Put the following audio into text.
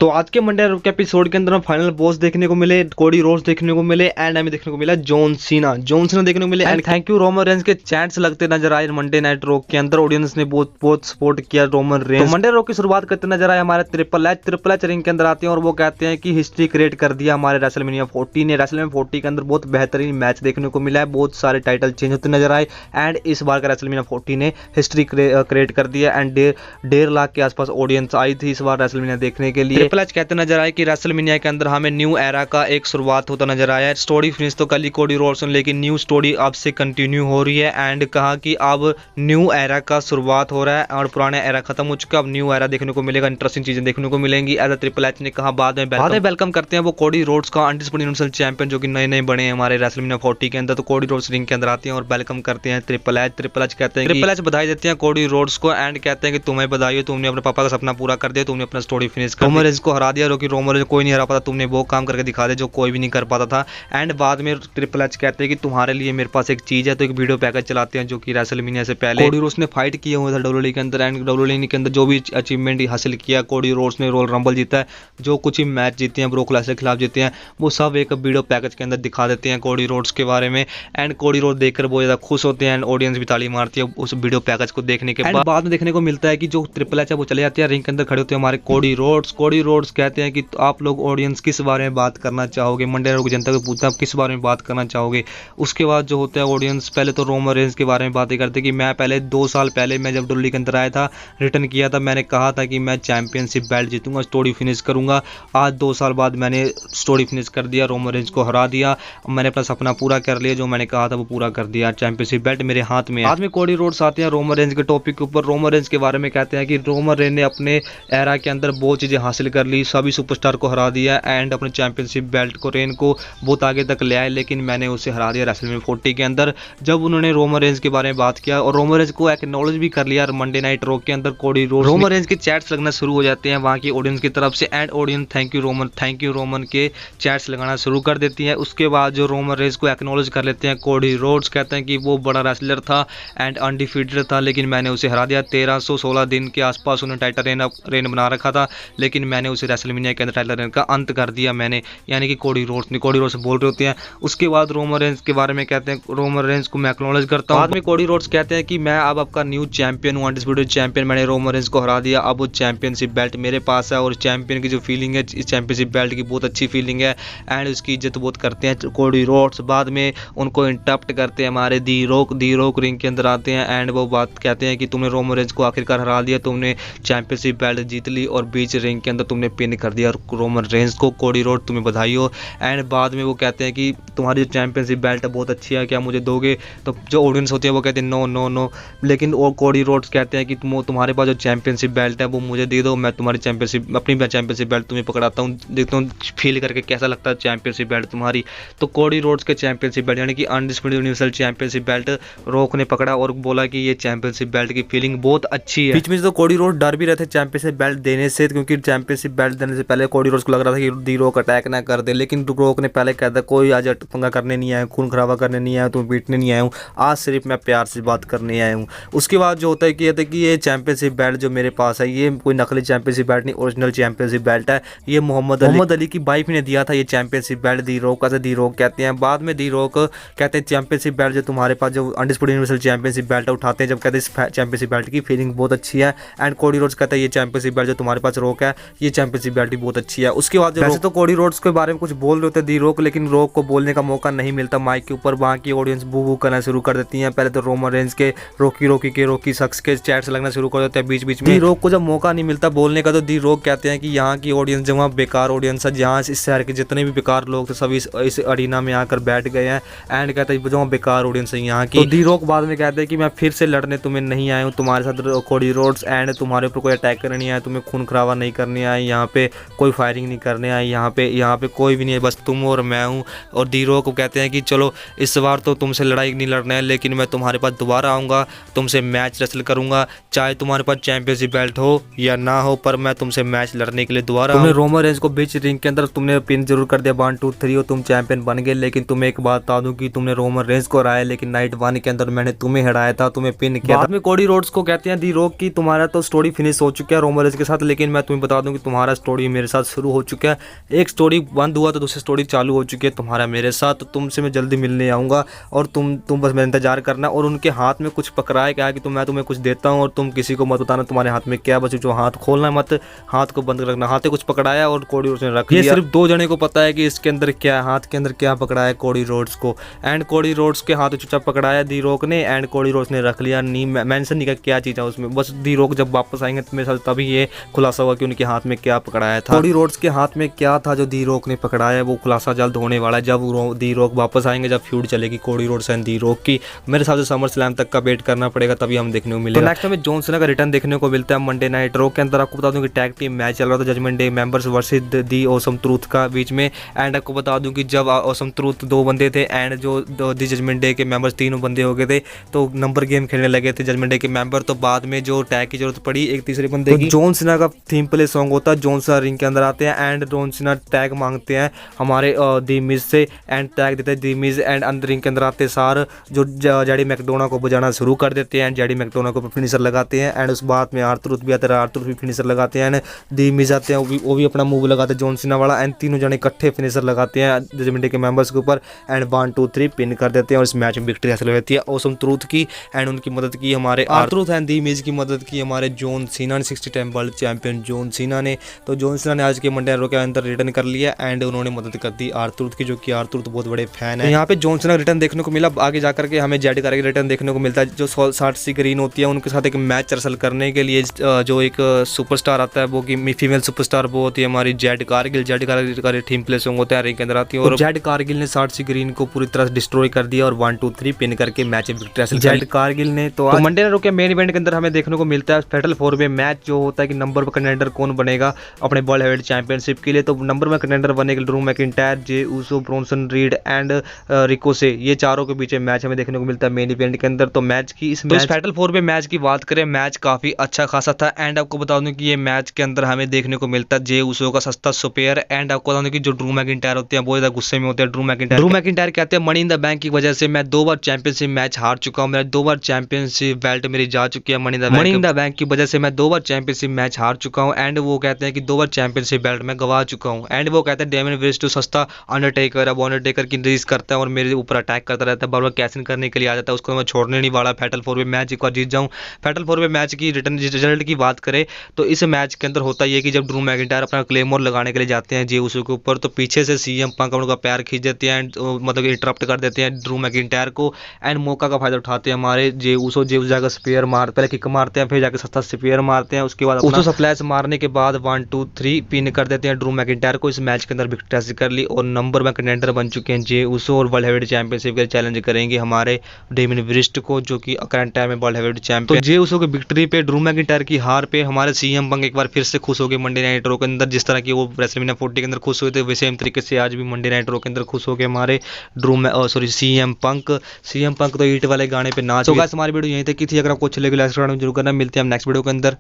तो आज के मंडे के एपिसोड के अंदर हम फाइनल बॉस देखने को मिले, कोडी रोड्स देखने को मिले एंड हमें देखने को मिला जॉन सीना देखने को मिले and thank you Roman Reigns के चैट्स लगते नजर आए मंडे नाइट रॉक के अंदर। ऑडियंस ने बहुत सपोर्ट किया रोमन रेंज। तो मंडे रॉक की शुरुआत करते नजर आए हमारे ट्रिपल एच रिंग के अंदर आते हैं और वो कहते हैं कि हिस्ट्री क्रिएट कर दिया हमारे रेसलमेनिया 40 ने। रेसलमेनिया 40 के अंदर बहुत बेहतरीन मैच देखने को मिला है, बहुत सारे टाइटल चेंज होते नजर आए एंड इस बार का रेसलमेनिया 40 ने हिस्ट्री क्रिएट कर दिया एंड 1.5 लाख के आसपास ऑडियंस आई थी इस बार रेसलमेनिया देखने के लिए। ट्रिपल एच कहते नजर आए कि रेसलमेनिया के अंदर हमें न्यू एरा का एक शुरुआत होता नजर आया है। स्टोरी फिनिश तो कल ही कोडी रोड्स ने, लेकिन न्यू स्टोरी अब से कंटिन्यू हो रही है एंड कहा कि अब न्यू एरा का शुरुआत हो रहा है और पुराना एरा खत्म हो चुका, अब न्यू एरा देखने को मिलेगा, इंटरेस्टिंग चीजें देखने को मिलेंगी। एज ट्रिपल एच ने कहा बाद में वेलकम करते हैं वो कोडी रोड्स का अनडिस्प्यूटेड यूनिवर्सल चैंपियन जो कि नए बने हैं हमारे रेसलमेनिया 40 के अंदर। तो कोडी रोड्स रिंग के अंदर आते हैं और वेलकम करते हैं ट्रिपल एच कहते हैं ट्रिपल एच बधाई देते हैं कोडी रोड्स को एंड कहते हैं कि तुम्हें बधाई हो, तुमने अपने पापा का सपना पूरा कर दिया, तुमने अपना स्टोरी फिनिश कर रोमन रेंज को हरा दिया, क्योंकि रोमन रेंज कोई नहीं हरा पाता, तुमने वो काम करके दिखा दे जो कोई भी नहीं कर पाता था। एंड बाद में ट्रिपल एच कहते हैं कि तुम्हारे लिए मेरे पास एक चीज है, तो एक वीडियो पैकेज चलाते हैं जो कि रेसलमेनिया से पहले कोडी रोड्स ने फाइट किया हुआ था डब्ल्यूडब्ल्यूई के अंदर एंड डब्ल्यूडब्ल्यूई के अंदर जो भी अचीवमेंट हासिल किया, कोडी रोड्स ने रॉयल रंबल जीता है, जो कुछ ही मैच जीते हैं, ब्रोक लेसनर के खिलाफ जीते हैं, वो सब एक वीडियो पैकेज के अंदर दिखा देते हैं कोडी रोड्स के बारे में एंड कोडी रोड्स देखकर बहुत ज्यादा खुश होते हैं एंड ऑडियंस भी ताली मारती है उस वीडियो पैकेज को देखने के बाद में देखने को मिलता है कि जो ट्रिपल एच है वो चले जाते हैं रिंग के अंदर, खड़े होते हैं हमारे कोडी रोड्स कहते हैं कि आप लोग ऑडियंस किस बारे में बात करना चाहोगे, मंडे की जनता को पूछते हैं आप किस बारे में बात करना चाहोगे। उसके बाद जो होता है ऑडियंस पहले तो रोमन रेंज के बारे में बातें करते कि मैं पहले 2 साल पहले मैं जब डब्ल्यूडब्ल्यूई के अंदर आया था, रिटर्न किया था, मैंने कहा था कि मैं चैंपियनशिप बेल्ट जीतूंगा, स्टोरी फिनिश करूंगा। आज 2 साल बाद मैंने स्टोरी फिनिश कर दिया, रोमन रेंज को हरा दिया, मैंने अपना सपना पूरा कर लिया, जो मैंने कहा था वो पूरा कर दिया, चैंपियनशिप बेल्ट मेरे हाथ में है। बाद में कोडी रोड्स आते हैं रोमन रेंज के टॉपिक के ऊपर, रोमन रेंज के बारे में कहते हैं कि रोमन रेंज ने अपने एरा के अंदर बहुत चीजें हासिल कर ली, सभी सुपरस्टार को हरा दिया एंड अपने चैंपियनशिप बेल्ट को रेन को बहुत आगे तक ले आए, लेकिन मैंने उसे हरा दिया रेसलमेनिया 40 के अंदर। जब उन्होंने रोमन रेंज के बारे में बात किया और रोमन रेंज को एक्नॉलेज भी कर लिया मंडे नाइट रॉक के अंदर, कोडी रोड्स रोमन रेंज के चैट्स लगना शुरू हो जाते हैं वहां की ऑडियंस की तरफ से and audience thank you Roman के चैट्स लगाना शुरू कर देती है। उसके बाद जो रोमन रेंज को एक्नॉलेज कर लेते हैं कोडी रोड्स, कहते हैं कि वो बड़ा रेसलर था एंड अनडिफीटेड था, लेकिन मैंने उसे हरा दिया। 1316 दिन के आसपास उन्होंने टाइटल रेन बना रखा था, लेकिन मैंने उसे रेसलमेनिया के अंदर टाइटल रेन का अंत कर दिया मैंने, यानी कि कोडी रोड्स बोल रहे होते हैं। उसके बाद रोमन रेंज के बारे में कहते हैं रोमन रेंज को मैं एक्नॉलेज करता हूं। बाद में कोडी रोड्स कहते हैं कि मैं अब आपका न्यू चैंपियन हूं, अनडिस्प्यूटेड चैंपियन, मैंने रोमन रेंज को हरा दिया, अब वो चैंपियनशिप बेल्ट मेरे पास है और चैंपियन की जो फीलिंग है इस चैंपियनशिप बेल्ट की बहुत अच्छी फीलिंग है एंड उसकी इज्जत बहुत करते हैं कोडी रोड्स। बाद में उनको इंटरप्ट करते हैं हमारे दी रोक रिंग के अंदर आते हैं एंड वो बात कहते हैं कि तुमने रोमन रेंज को आखिरकार हरा दिया, तुमने चैंपियनशिप बेल्ट जीत ली और बीच रिंग के अंदर तुमने पिन कर दिया रोमन रेंज को, कोडी रोड तुम्हें बधाई हो। एंड बाद में वो कहते हैं कि तुम्हारी जो चैंपियनशिप बेल्ट है बहुत अच्छी है, क्या मुझे दोगे? तो जो ऑडियंस होती है वो कहते हैं नो, लेकिन वो कोडी रोड्स कहते हैं कि तुम्हारे पास जो चैंपियनशिप बेल्ट है वो मुझे दे दो, मैं तुम्हारी अपनी चैंपियनशिप बेल्ट तुम्हें पकड़ाता हूँ, देखता हूँ फील करके कैसा लगता है चैंपियनशिप बेल्ट तुम्हारी। तो कोडी रोड्स के चैंपियनशिप बेल्ट यानी कि undisputed universal championship belt rock ने पकड़ा और बोला कि ये चैंपियनशिप बेल्ट की फीलिंग बहुत अच्छी है। बीच में तो कोडी रोड्स डर भी रहे थे चैंपियनशिप बेल्ट देने से, क्योंकि चैंपियनशिप बेल्ट देने से पहले कोडी रोड्स को लग रहा था कि दी रॉक अटैक ना कर दे, लेकिन रॉक ने पहले कहा था कोई आज पंगा करने नहीं आया, खून खराबा करने नहीं आया, तुम्हें पीटने नहीं आया हूँ, आज सिर्फ मैं प्यार से बात करने आया हूँ। उसके बाद जो होता है कि ये चैंपियनशिप बेल्ट जो मेरे पास है ये कोई नकली चैंपियनशिप बेल्ट नहीं, ओरिजिनल चैंपियनशिप बेल्ट है, ये मोहम्मद अली की वाइफ ने दिया था ये चैंपियनशिप बेल्ट दी रॉक का, दी रॉक कहते हैं। बाद में दी रॉक कहते हैं चैंपियनशिप बेल्ट जो तुम्हारे पास जो अनडिस्प्यूटेड यूनिवर्सल चैंपियनशिप बेल्ट उठाते हैं, जब कहते हैं चैंपियनशिप बेल्ट की फीलिंग बहुत अच्छी है एंड कोडी रोड्स कहता है ये चैंपियनशिप बेल्ट जो तुम्हारे पास रॉक है ये चैंपियनशिप बेल्ट भी बहुत अच्छी है। उसके बाद वैसे तो कोडी रोड्स के बारे में कुछ बोल रहे होते दी रॉक, लेकिन रॉक को बोलने का मौका नहीं मिलता माइक के ऊपर, वहाँ की ऑडियंस बू करना शुरू कर देती है। पहले तो रोमन रेंज के रोकी शख्स के चैट्स लगना शुरू कर देते हैं बीच में। दी रॉक को जब मौका नहीं मिलता बोलने का तो दी रॉक कहते हैं कि यहाँ की ऑडियंस जहाँ बेकार ऑडियंस है, जहाँ इस शहर के जितने भी बेकार लोग थे सभी इस अरीना में आकर बैठ गए हैं एंड कहते हैं जहाँ बेकार ऑडियंस है यहाँ की। तो दी रॉक बाद में कहते हैं कि मैं फिर से लड़ने तुम्हें नहीं आया हूँ, तुम्हारे साथ कोडी रोड्स एंड तुम्हारे ऊपर कोई अटैक करने नहीं आया, तुम्हें खून खराबा नहीं करने आए, यहाँ पे कोई फायरिंग नहीं करने आए, यहाँ पे कोई भी नहीं है, बस तुम और मैं हूँ। और दी रॉक को कहते हैं कि चलो इस बार तो तुमसे लड़ाई नहीं लड़ना है, लेकिन मैं तुम्हारे पास दोबारा आऊँगा, तुमसे मैच रेसल करूँगा, चाहे तुम्हारे पास चैंपियनशिप बेल्ट हो या ना हो, पर मैं तुमसे मैच लड़ने के लिए दोबारा। तुमने रोमन रेंज को बीच रिंग के अंदर तुमने पिन जरूर कर दिया 1 2 3 और तुम चैंपियन बन गए, लेकिन तुम्हें एक बात बता दूं कि तुमने रोमन रेंज को हराया, लेकिन नाइट 1 के अंदर मैंने तुम्हें हराया था, तुम्हें पिन किया। बाद में कोडी रोड्स को कहते हैं दी रॉक की तुम्हारा तो स्टोरी फिनिश हो चुका है रोमन रेंज के साथ, लेकिन मैं तुम्हें बता दूं कि तुम्हारा स्टोरी मेरे साथ शुरू हो चुका है, एक स्टोरी बंद हुआ तो दूसरी स्टोरी चालू हो चुकी है तुम्हारा मेरे साथ, तो तुमसे मैं जल्दी मिलने आऊँगा और तुम बस मेरा इंतजार करना। और उनके हाथ में कुछ पकड़ा है, क्या कि मैं तुम्हें कुछ देता हूँ और तुम किसी को मत बताना तुम्हारे हाथ में क्या, बस जो हाथ खोलना मत, हाथ को बंद रखना। हाथ कुछ पकड़ाया और कोडी रोड्स ने रख लिया। ये सिर्फ 2 जने को पता है कि इसके अंदर क्या है, हाथ के अंदर क्या पकड़ा है कोडी रोड्स को। एंड कोडी रोड्स के हाथ चुपचाप पकड़ाया दी रॉक ने, एंड कोडी रोड्स ने रख लिया। नहीं मेंशन नहीं किया क्या चीज़ है उसमें, बस दी रॉक जब वापस आएंगे तो मेरे साथ तभी ये खुलासा हुआ कि उनके हाथ में क्या पकड़ाया था। कोडी रोड्स के हाथ में क्या था जो दी रॉक ने पकड़ाया, वो खुलासा जल्द होने वाला है जब दी रॉक वापस आएंगे, जब फ्यूड चलेगी Cody Rhodes and the rock की। मेरे हिसाब से समर स्लैम तक का वेट करना पड़ेगा, तभी हम देखने को मिलेगा। तो नेक्स्ट हमें जॉन सीना का रिटर्न देखने को मिलता है मंडे नाइट रॉ के अंदर। आपको बता दूं कि टैग टीम मैच चल रहा था judgment day members versus the awesome truth का बीच में। एंड आपको बता दूं कि जब ऑसम ट्रूथ 2 बंदे थे एंड जो दी जजमेंट डे के मेंबर्स 3 बंदे हो गए थे, तो नंबर गेम खेलने लगे थे जजमेंट डे के मेंबर। तो बाद में जो टैग की जरूरत पड़ी एक तीसरे बंदे की, जॉन सीना का थीम प्ले सॉन्ग होता है। जॉन सीना रिंग के अंदर आते हैं एंड जॉन सीना टैग मांगते हैं हमारे दी मिज से, एंड टैग देते हैं दी मिज। एंड अंदर रिंग के अंदर आते सार जो जेडी मैकडोना को बजाना शुरू कर देते हैं, जेडी मैकडोना को फिनिशर लगाते हैं। एंड उस बाद में आर्थर भी आते हैं, आर्थर भी फिनिशर लगाते हैं। एंड दी मिज आते हैं, वो भी अपना मूव लगाते हैं जॉन सीना वाला। एंड तीनों जने इकट्ठे फिनिशर लगाते हैं जजमेंट डे के मेंबर्स के ऊपर एंड 1 2 3 पिन कर देते हैं और इस मैच में विक्ट्री हासिल हो जाती है ऑसम ट्रूथ की। एंड उनकी मदद की हमारे आर्थर एंड दी मिज की मदद की हमारे जॉन सीना ने, 60 time world champion John Cena ने। तो जॉन सीना ने आज के मंडे रॉ के अंदर रिटर्न कर लिया एंड उन्होंने मदद कर दी आर्थर की, जो कि आर्थर बहुत बड़े फैन है। यहाँ पे जॉन सीना रिटर्न देखने को मिला। आगे जाकर के हमें जेडी कारगिल रिटर्न देखने को मिलता है, जो 60 ग्रीन होती है उनके साथ एक मैच हासिल करने के लिए जो एक सुपरस्टार आता है, वो कि फीमेल सुपरस्टार वो होती है हमारी जेड कारगिल। जेड कारगिल का टीम प्ले सॉन्ग होता है, रिंग के अंदर आती है और जेड कारगिल ने 60 ग्रीन को पूरी तरह से डिस्ट्रॉय कर दिया और 1 2 3 पिन करके मैच में विक्ट्री हासिल जेड कारगिल ने। तो मंडे नाइट के मेन इवेंट के अंदर हमें देखने को मिलता है फैटल 4 में मैच जो होता है कि नंबर 1 कंटेंडर कौन बनेगा अपने वर्ल्ड हेवीवेट चैंपियनशिप के लिए। तो नंबर 1 कंटेंडर बनेगा Drew McIntyre, Jey Uso, Bronson Reed and Ricochet, ये चारों के बीच मैच हमें देखने को मिलता है मेन इवेंट के अंदर। तो मैच की इस फैटल 4 में मैच की बात करें, मैच काफी अच्छा खासा था। एंड आपको बता दूं कि ये मैच के अंदर हमें देखने को मिलता है जे ऊसो का सस्ता सुपेयर। एंड आपको बता दूं कि जो ड्रू मैकिंटायर होते हैं बहुत ज्यादा गुस्से में होते हैं। ड्रू मैकिंटायर कहते हैं मनी इन द बैंक की वजह से मैं 2 बार चैंपियनशिप मैच हार चुका हूं, मेरा 2 बार चैंपियनशिप बेल्ट मेरी जा चुकी है मनी इन द बैंक की वजह से मैं 2 बार चैंपियनशिप मैच हार चुका हूं। एंड वो कहते हैं कि 2 बार चैंपियनशिप बेल्ट मैं गवा चुका हूं। एंड वो कहते हैं डेमियन वेस्ट टू सस्ता अंडरटेकर, अब अंडरटेकर की रेस करता है और मेरे ऊपर अटैक करता रहता है, बार बार कैश इन करने के लिए आ जाता है, उसको मैं छोड़ने नहीं वाला। फैटल 4 में मैच एक बार जीत जाऊं। फैटल 4 में मैच की रिजल्ट की बात करें तो इस मैच के अंदर होता है कि जब ड्रू मैकिंटायर अपना क्लेमोर लगाने के लिए जाते हैं जे ऊसो के ऊपर, तो पीछे से सीएम पंक उनका पैर खींच देते हैं, मतलब इंटरप्ट कर देते हैं ड्रू मैकिंटायर को। एंड मौका का फायदा उठाते हैं हमारे जे ऊसो जाकर स्पेयर पहले किक मारते हैं, फिर जाकर सस्ता स्पेयर मारते हैं, उसके बाद ऊसो स्प्लैश मारने के बाद 1 2 3 पिन कर देते हैं ड्रू मैकिंटायर को। इस मैच के अंदर विक्ट्री हासिल कर ली और नंबर 1 कंटेंडर बन चुके हैं जे ऊसो और वर्ल्ड हेवीवेट चैंपियनशिप के चैलेंज करेंगे हमारे डेमियन वेस्ट को, जो कि करंट टाइम में वर्ल्ड हेवीवेट चैंपियन। तो जे ऊसो की विक्ट्री पे, ड्रू मैकिंटायर की हार पे हमारे सीएम पंक एक बार फिर से खुश हो गए मंडे नाइट रॉ के अंदर। जिस तरह की वो रेसलमेनिया 40 के अंदर खुश हुए थे, वैसे तरीके से आज भी मंडे नाइट रॉ के अंदर खुश हो गए हमारे सीएम पंक तो ईट वाले गाने पे नाच। तो गाइस हमारी वीडियो यहीं तक की थी। अगर आपको अच्छी लगी लाइक जरूर करना। मिलते हैं हम नेक्स्ट वीडियो के अंदर।